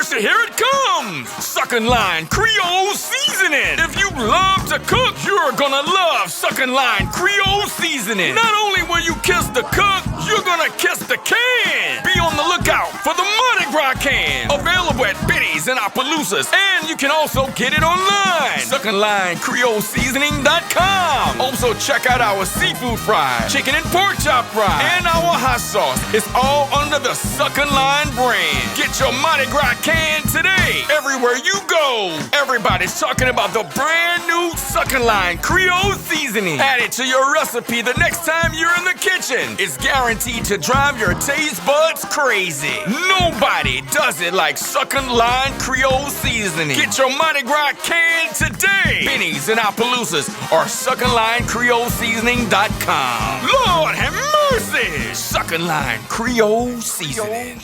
mercy, here it comes! Sucking Line Creole Seasoning. If you love to cook, you're gonna love Sucking Line Creole Seasoning. Not only will you kiss the cook, you're gonna kiss the can. Be on the lookout for the Mardi Gras can. Available at Benny's and Opelousas. And you can also get it online. SuckingLineCreoleSeasoning.com. Also check out our seafood fries, chicken and pork chop fries, and our hot sauce. It's all under the Sucking Line brand. Get your Mardi Gras can today. Everywhere you go, everybody's talking about the brand new Sucking Line Creole Seasoning. Add it to your recipe the next time you're in the kitchen. It's guaranteed to drive your taste buds crazy. Nobody does it like Sucking Line Creole Seasoning. Get your Mardi Gras can today. Benny's and Opelousas or SuckingLineCreoleSeasoning.com. Lord have mercy! Sucking Line Creole Seasoning.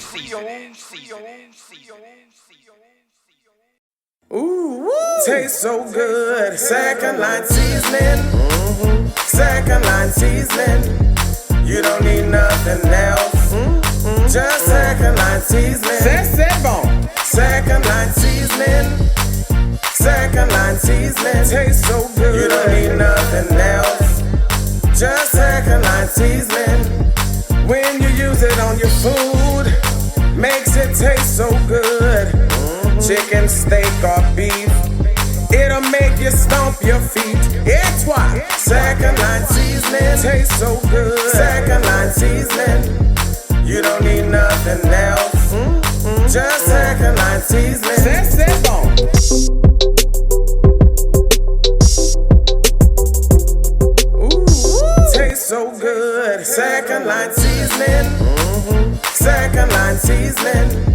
Ooh, tastes so good. Second line seasoning. Second line seasoning. You don't need nothing else. Just second line seasoning. C'est bon. Second line seasoning. Second line seasoning. Tastes so good. You don't need nothing else. Just second line seasoning. When you use it on your food, makes it taste so good. Chicken, steak, or beef, it'll make you stomp your feet. It's why second line seasoning tastes so good. Second line seasoning, you don't need nothing else. Just second line seasoning. C'est bon. Ooh, tastes so good. Second line seasoning. Second line seasoning.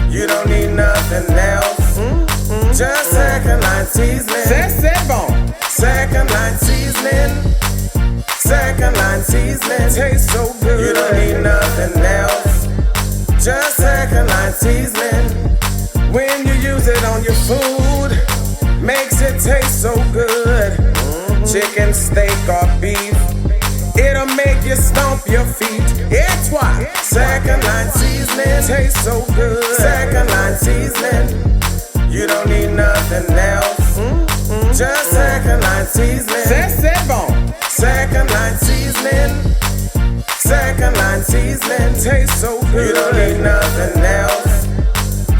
You don't need nothing else. Just second line seasoning. C'est bon. Second line seasoning. Second line seasoning. Tastes so good. You don't need nothing else. Just second line seasoning. When you use it on your food, makes it taste so good. Chicken, steak, or beef, it'll make you stomp your feet. It's why second line seasoning tastes so good. Second line seasoning, you don't need nothing else. Just second line seasoning. C'est bon. Second line seasoning. Second line seasoning tastes so good. You don't need nothing else.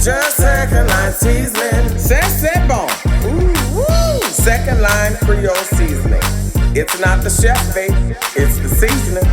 Just second line seasoning. C'est bon. Ooh, second line Creole seasoning. It's not the chef, babe, it's the seasoning.